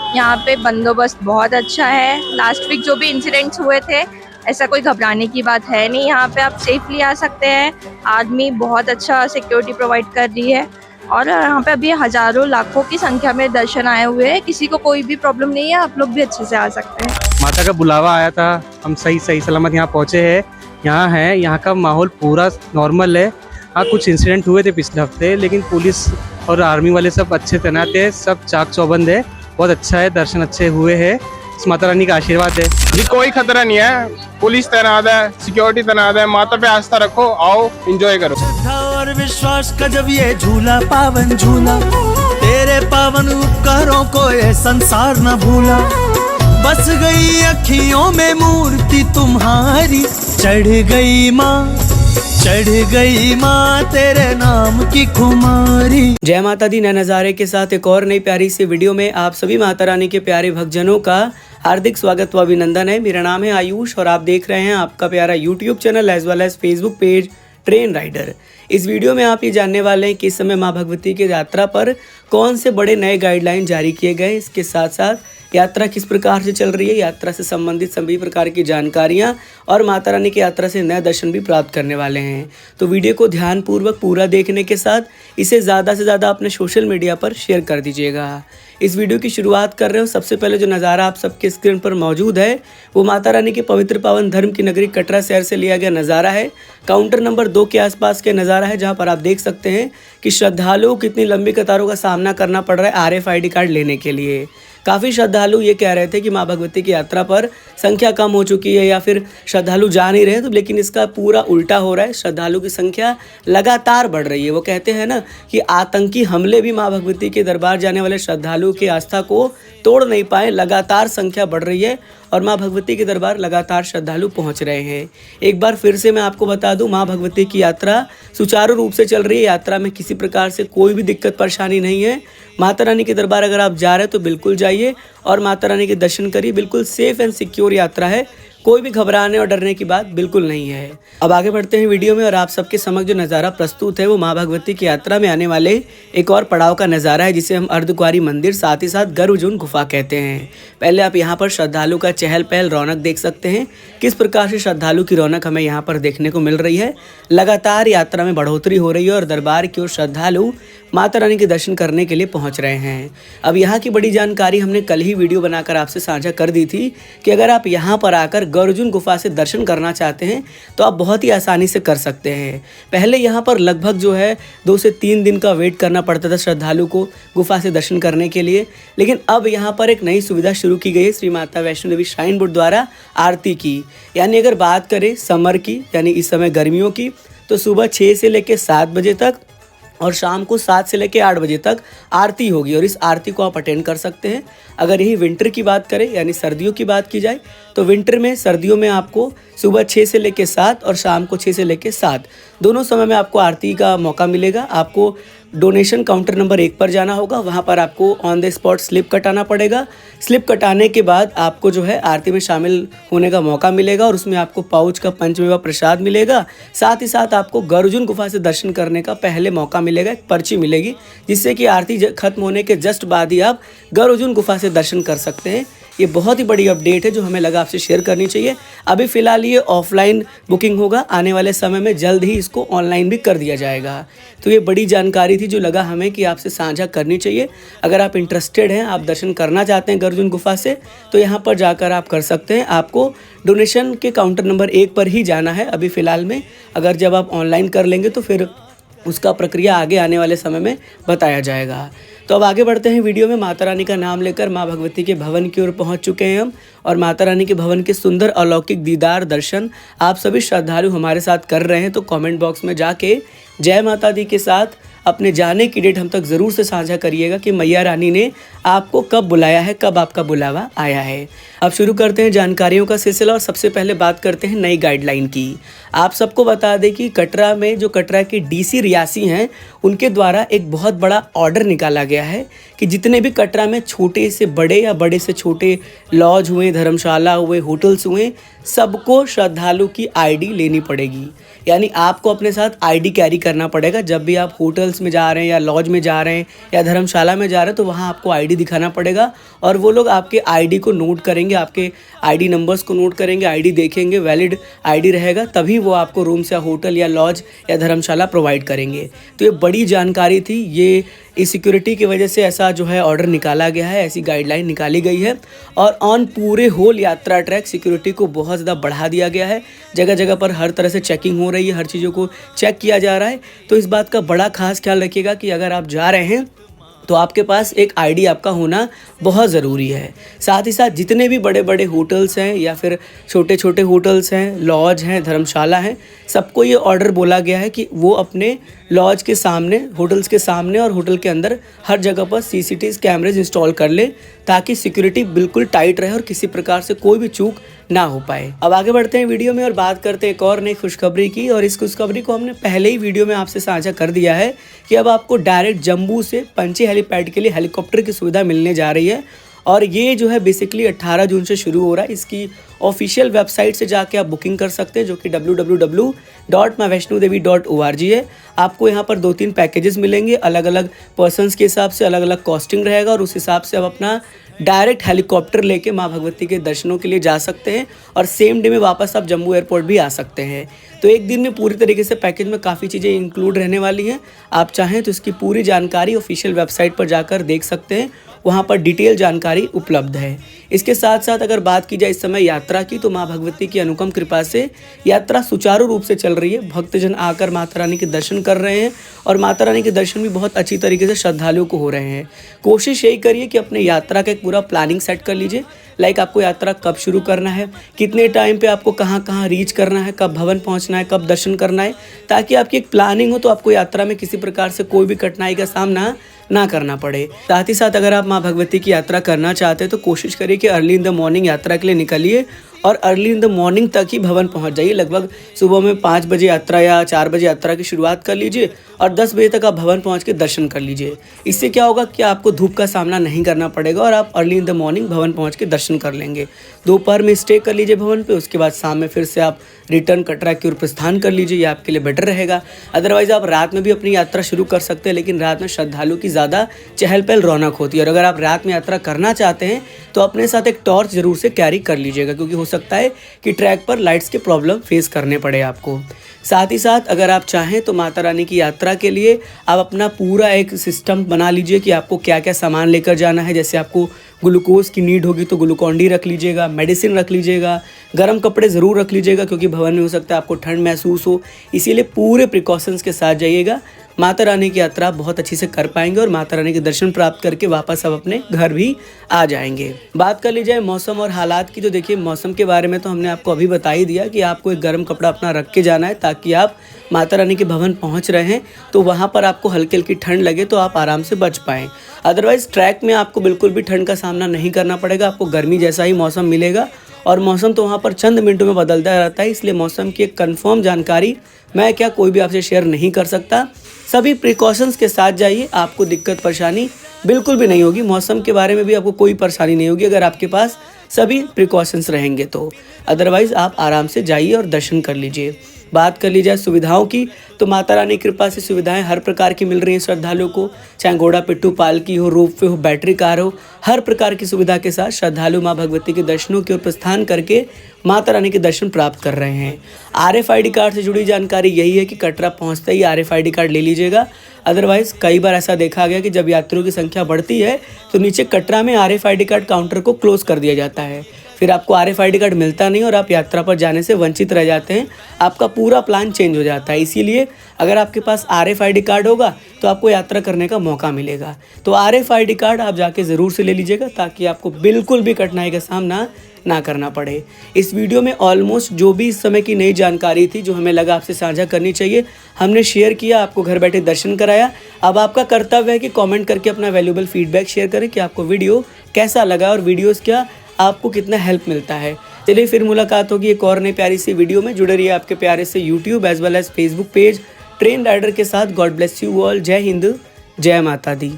यहाँ पे बंदोबस्त बहुत अच्छा है। लास्ट वीक जो भी इंसिडेंट्स हुए थे, ऐसा कोई घबराने की बात है नहीं। यहाँ पे आप सेफली आ सकते हैं। आर्मी बहुत अच्छा सिक्योरिटी प्रोवाइड कर रही है और यहाँ पे अभी हज़ारों लाखों की संख्या में दर्शन आए हुए हैं। किसी को कोई भी प्रॉब्लम नहीं है, आप लोग भी अच्छे से आ सकते हैं। माता का बुलावा आया था, हम सही सलामत यहाँ पहुँचे हैं। यहाँ का माहौल पूरा नॉर्मल है। हाँ, कुछ इंसिडेंट हुए थे पिछले हफ्ते, लेकिन पुलिस और आर्मी वाले सब अच्छे तैनात है, सब चाक चौबंद है, बहुत अच्छा है। दर्शन अच्छे हुए हैं, इस माता रानी का आशीर्वाद है जी। कोई खतरा नहीं है, पुलिस तैनात है, सिक्योरिटी तैनात है। माता पे आस्था रखो, आओ एंजॉय करो। श्रद्धा और विश्वास का जब ये झूला पावन झूला, तेरे पावन उपकारों को ये संसार न भूला। बस गई अखियों में मूर्ति तुम्हारी, चढ़ गई माँ तेरे नाम की कुमारी। जय माता दी। नए नज़ारे के साथ एक और नई प्यारी सी वीडियो में आप सभी माता रानी के प्यारे भक्तजनों का हार्दिक स्वागत व अभिनंदन है। मेरा नाम है आयुष और आप देख रहे हैं आपका प्यारा YouTube channel as well as Facebook page train rider. इस वीडियो में आप ये जानने वाले हैं कि इस समय माँ भगवती की यात्रा पर कौन से बड़े नए गाइडलाइन जारी किए गए, इसके साथ साथ यात्रा किस प्रकार से चल रही है, यात्रा से संबंधित सभी प्रकार की जानकारियां और माता रानी की यात्रा से नए दर्शन भी प्राप्त करने वाले हैं। तो वीडियो को ध्यानपूर्वक पूरा देखने के साथ इसे ज़्यादा से ज़्यादा अपने सोशल मीडिया पर शेयर कर दीजिएगा। इस वीडियो की शुरुआत कर रहे हो। सबसे पहले जो नज़ारा आप सबके स्क्रीन पर मौजूद है वो माता रानी के पवित्र पावन धर्म की नगरी कटरा शहर से लिया गया नज़ारा है। काउंटर नंबर 2 के आसपास के नज़ारा है, जहाँ पर आप देख सकते हैं कि श्रद्धालुओं को कितनी लंबी कतारों का सामना करना पड़ रहा है RFID कार्ड लेने के लिए। काफ़ी श्रद्धालु ये कह रहे थे कि माँ भगवती की यात्रा पर संख्या कम हो चुकी है या फिर श्रद्धालु जा नहीं रहे, तो लेकिन इसका पूरा उल्टा हो रहा है। श्रद्धालु की संख्या लगातार बढ़ रही है। वो कहते हैं ना कि आतंकी हमले भी माँ भगवती के दरबार जाने वाले श्रद्धालुओं की आस्था को तोड़ नहीं पाए। लगातार संख्या बढ़ रही है और माँ भगवती के दरबार लगातार श्रद्धालु पहुँच रहे हैं। एक बार फिर से मैं आपको बता दूँ, माँ भगवती की यात्रा सुचारू रूप से चल रही है। यात्रा में किसी प्रकार से कोई भी दिक्कत परेशानी नहीं है। माता रानी के दरबार अगर आप जा रहे हैं तो बिल्कुल जाइए और माता रानी के दर्शन करिए। बिल्कुल सेफ एंड सिक्योर यात्रा है, कोई भी घबराने और डरने की बात बिल्कुल नहीं है। अब आगे बढ़ते हैं वीडियो में और आप सबके समक्ष जो नज़ारा प्रस्तुत है वो माँ भगवती की यात्रा में आने वाले एक और पड़ाव का नज़ारा है, जिसे हम अर्धकुंवारी मंदिर साथ ही साथ गर्भजून गुफा कहते हैं। पहले आप यहाँ पर श्रद्धालु का चहल पहल रौनक देख सकते हैं, किस प्रकार से श्रद्धालु की रौनक हमें यहाँ पर देखने को मिल रही है। लगातार यात्रा में बढ़ोतरी हो रही है और दरबार की ओर श्रद्धालु माता रानी के दर्शन करने के लिए पहुंच रहे हैं। अब यहाँ की बड़ी जानकारी हमने कल ही वीडियो बनाकर आपसे साझा कर दी थी कि अगर आप यहाँ पर आकर गर्भजून गुफा से दर्शन करना चाहते हैं तो आप बहुत ही आसानी से कर सकते हैं। पहले यहाँ पर लगभग जो है 2 से 3 दिन का वेट करना पड़ता था श्रद्धालु को गुफा से दर्शन करने के लिए, लेकिन अब यहाँ पर एक नई सुविधा शुरू की गई है श्री माता वैष्णो देवी श्राइन बोर्ड द्वारा आरती की। यानी अगर बात करें समर की, यानी इस समय गर्मियों की, तो सुबह 6 से लेकर 7 बजे तक और शाम को 7 से लेकर 8 बजे तक आरती होगी और इस आरती को आप अटेंड कर सकते हैं। अगर यही विंटर की बात करें यानी सर्दियों की बात की जाए तो विंटर में सर्दियों में आपको सुबह 6 से लेकर 7 और शाम को 6 से लेकर 7 दोनों समय में आपको आरती का मौका मिलेगा। आपको डोनेशन काउंटर नंबर 1 पर जाना होगा, वहाँ पर आपको ऑन द स्पॉट स्लिप कटाना पड़ेगा। स्लिप कटाने के बाद आपको जो है आरती में शामिल होने का मौका मिलेगा और उसमें आपको पाउच का पंचमेवा प्रसाद मिलेगा। साथ ही साथ आपको गर्भजून गुफा से दर्शन करने का पहले मौका मिलेगा, एक पर्ची मिलेगी जिससे कि आरती खत्म होने के जस्ट बाद ही आप गर्भजून गुफा से दर्शन कर सकते हैं। ये बहुत ही बड़ी अपडेट है जो हमें लगा आपसे शेयर करनी चाहिए। अभी फ़िलहाल ये ऑफलाइन बुकिंग होगा, आने वाले समय में जल्द ही इसको ऑनलाइन भी कर दिया जाएगा। तो ये बड़ी जानकारी थी जो लगा हमें कि आपसे साझा करनी चाहिए। अगर आप इंटरेस्टेड हैं, आप दर्शन करना चाहते हैं गर्भजून गुफा से, तो यहाँ पर जाकर आप कर सकते हैं। आपको डोनेशन के काउंटर नंबर 1 पर ही जाना है अभी फ़िलहाल में। अगर जब आप ऑनलाइन कर लेंगे तो फिर उसका प्रक्रिया आगे आने वाले समय में बताया जाएगा। तो अब आगे बढ़ते हैं वीडियो में। माता रानी का नाम लेकर माँ भगवती के भवन की ओर पहुंच चुके हैं हम और माता रानी के भवन के सुंदर अलौकिक दीदार दर्शन आप सभी श्रद्धालु हमारे साथ कर रहे हैं। तो कमेंट बॉक्स में जाके जय माता दी के साथ अपने जाने की डेट हम तक ज़रूर से साझा करिएगा कि मैया रानी ने आपको कब बुलाया है, कब आपका बुलावा आया है। अब शुरू करते हैं जानकारियों का सिलसिला और सबसे पहले बात करते हैं नई गाइडलाइन की। आप सबको बता दें कि कटरा में जो कटरा के DC रियासी हैं उनके द्वारा एक बहुत बड़ा ऑर्डर निकाला गया है कि जितने भी कटरा में छोटे से बड़े या बड़े से छोटे लॉज हुए, धर्मशाला हुए, होटल्स हुए, सबको श्रद्धालु की ID लेनी पड़ेगी। यानी आपको अपने साथ आईडी कैरी करना पड़ेगा। जब भी आप होटल्स में जा रहे हैं या लॉज में जा रहे हैं या धर्मशाला में जा रहे हैं तो वहाँ आपको आईडी दिखाना पड़ेगा और वो लोग आपके आईडी को नोट करेंगे, आपके आईडी नंबर्स को नोट करेंगे, आईडी देखेंगे, वैलिड आईडी रहेगा तभी वो आपको रूम्स या होटल या लॉज या धर्मशाला प्रोवाइड करेंगे। तो ये बड़ी जानकारी थी, ये इस सिक्योरिटी की वजह से ऐसा जो है ऑर्डर निकाला गया है, ऐसी गाइडलाइन निकाली गई है। और ऑन पूरे होल यात्रा ट्रैक सिक्योरिटी को बहुत ज़्यादा बढ़ा दिया गया है। जगह जगह पर हर तरह से चेकिंग हो रही है, हर चीज़ों को चेक किया जा रहा है। तो इस बात का बड़ा खास ख्याल रखिएगा कि अगर आप जा रहे हैं तो आपके पास एक आईडी आपका होना बहुत ज़रूरी है। साथ ही साथ जितने भी बड़े बड़े होटल्स हैं या फिर छोटे छोटे होटल्स हैं, लॉज हैं, धर्मशाला हैं, सबको ये ऑर्डर बोला गया है कि वो अपने लॉज के सामने, होटल्स के सामने और होटल के अंदर हर जगह पर सीसीटीवी कैमरेज इंस्टॉल कर ले ताकि सिक्योरिटी बिल्कुल टाइट रहे और किसी प्रकार से कोई भी चूक ना हो पाए। अब आगे बढ़ते हैं वीडियो में और बात करते हैं एक और नई खुशखबरी की। और इस खुशखबरी को हमने पहले ही वीडियो में आपसे साझा कर दिया है कि अब आपको डायरेक्ट जम्मू से पंची हेलीपैड के लिए हेलीकॉप्टर की सुविधा मिलने जा रही है। और ये जो है बेसिकली 18 जून से शुरू हो रहा है। इसकी ऑफिशियल वेबसाइट से जाके आप बुकिंग कर सकते हैं जो कि www.myvaishnodevi.org है। आपको यहाँ पर 2-3 पैकेजेस मिलेंगे, अलग अलग पर्सनस के हिसाब से अलग अलग कॉस्टिंग रहेगा और उस हिसाब से आप अपना डायरेक्ट हेलीकॉप्टर लेके माँ भगवती के दर्शनों के लिए जा सकते हैं और सेम डे में वापस आप जम्मू एयरपोर्ट भी आ सकते हैं। तो एक दिन में पूरी तरीके से पैकेज में काफ़ी चीज़ें इंक्लूड रहने वाली हैं। आप चाहें तो इसकी पूरी जानकारी ऑफिशियल वेबसाइट पर जाकर देख सकते हैं, वहाँ पर डिटेल जानकारी उपलब्ध है। इसके साथ साथ अगर बात की जाए इस समय यात्रा की तो माँ भगवती की अनुपम कृपा से यात्रा सुचारू रूप से चल रही है। भक्तजन आकर माता रानी के दर्शन कर रहे हैं और माता रानी के दर्शन भी बहुत अच्छी तरीके से श्रद्धालुओं को हो रहे हैं। कोशिश यही करिए कि अपने यात्रा का एक पूरा प्लानिंग सेट कर लीजिए। लाइक आपको यात्रा कब शुरू करना है, कितने टाइम पे आपको कहाँ कहाँ रीच करना है, कब भवन पहुँचना है, कब दर्शन करना है, ताकि आपकी एक प्लानिंग हो तो आपको यात्रा में किसी प्रकार से कोई भी कठिनाई का सामना ना करना पड़े। साथ ही साथ अगर आप माँ भगवती की यात्रा करना चाहते हैं तो कोशिश करिए कि अर्ली इन द मॉर्निंग यात्रा के लिए निकलिए और अर्ली इन द मॉर्निंग तक ही भवन पहुंच जाइए। लगभग सुबह में 5 बजे यात्रा या 4 बजे यात्रा की शुरुआत कर लीजिए और 10 बजे तक आप भवन पहुंच के दर्शन कर लीजिए। इससे क्या होगा कि आपको धूप का सामना नहीं करना पड़ेगा और आप अर्ली इन द मॉर्निंग भवन पहुंच के दर्शन कर लेंगे। दोपहर में स्टे कर लीजिए भवन पे, उसके बाद शाम में फिर से आप रिटर्न कटरा की ओर प्रस्थान कर लीजिए, ये आपके लिए बेटर रहेगा। अदरवाइज आप रात में भी अपनी यात्रा शुरू कर सकते हैं, लेकिन रात में श्रद्धालु की ज़्यादा चहल पहल रौनक होती है। और अगर आप रात में यात्रा करना चाहते हैं तो अपने साथ एक टॉर्च जरूर से कैरी कर लीजिएगा, क्योंकि हो सकता है कि ट्रैक पर लाइट्स के प्रॉब्लम फेस करने पड़े आपको। साथ ही साथ अगर आप चाहें तो माता रानी की यात्रा के लिए आप अपना पूरा एक सिस्टम बना लीजिए कि आपको क्या क्या सामान लेकर जाना है। जैसे आपको ग्लूकोज की नीड होगी तो ग्लूकॉन-डी रख लीजिएगा, मेडिसिन रख लीजिएगा, गर्म कपड़े ज़रूर रख लीजिएगा क्योंकि भवन में हो सकता है आपको ठंड महसूस हो, इसीलिए पूरे प्रिकॉशंस के साथ जाइएगा। माता रानी की यात्रा बहुत अच्छी से कर पाएंगे और माता रानी के दर्शन प्राप्त करके वापस आप अपने घर भी आ जाएंगे। बात कर ली जाए मौसम और हालात की, तो देखिए मौसम के बारे में तो हमने आपको अभी बता ही दिया कि आपको एक गर्म कपड़ा अपना रख के जाना है ताकि आप माता रानी के भवन पहुंच रहे हैं तो वहां पर आपको हल्की हल्की ठंड लगे तो आप आराम से बच पाएँ। अदरवाइज ट्रैक में आपको बिल्कुल भी ठंड का सामना नहीं करना पड़ेगा, आपको गर्मी जैसा ही मौसम मिलेगा और मौसम तो वहाँ पर चंद मिनटों में बदलता रहता है, इसलिए मौसम की एक कन्फर्म जानकारी मैं क्या कोई भी आपसे शेयर नहीं कर सकता। सभी प्रिकॉशंस के साथ जाइए, आपको दिक्कत परेशानी बिल्कुल भी नहीं होगी। मौसम के बारे में भी आपको कोई परेशानी नहीं होगी अगर आपके पास सभी प्रिकॉशंस रहेंगे तो। अदरवाइज़ आप आराम से जाइए और दर्शन कर लीजिए। बात कर ली जाए सुविधाओं की, तो माता रानी की कृपा से सुविधाएं हर प्रकार की मिल रही हैं श्रद्धालुओं को, चाहे घोड़ा पिट्ठू पालकी हो, रोपवे हो, बैटरी कार हो, हर प्रकार की सुविधा के साथ श्रद्धालु माँ भगवती के दर्शनों की ओर प्रस्थान करके माता रानी के दर्शन प्राप्त कर रहे हैं। RFID कार्ड से जुड़ी जानकारी यही है कि कटरा पहुँचते ही RFID कार्ड ले लीजिएगा। अदरवाइज़ कई बार ऐसा देखा गया कि जब यात्रियों की संख्या बढ़ती है तो नीचे कटरा में RFID कार्ड काउंटर को क्लोज कर दिया जाता है, फिर आपको RFID कार्ड मिलता नहीं और आप यात्रा पर जाने से वंचित रह जाते हैं, आपका पूरा प्लान चेंज हो जाता है। इसीलिए अगर आपके पास RFID कार्ड होगा तो आपको यात्रा करने का मौका मिलेगा। तो RFID कार्ड आप जाके ज़रूर से ले लीजिएगा ताकि आपको बिल्कुल भी कठिनाई का सामना ना करना पड़े। इस वीडियो में ऑलमोस्ट जो भी इस समय की नई जानकारी थी जो हमें लगा आपसे साझा करनी चाहिए हमने शेयर किया, आपको घर बैठे दर्शन कराया। अब आपका कर्तव्य है कि कमेंट करके अपना वैल्यूएबल फीडबैक शेयर करें कि आपको वीडियो कैसा लगा और वीडियोस क्या आपको कितना हेल्प मिलता है। चलिए फिर मुलाकात होगी एक और नई प्यारी सी वीडियो में। जुड़े रहिए आपके प्यारे से YouTube as well as Facebook page train rider के साथ। God bless you all. जय हिंद, जय माता दी।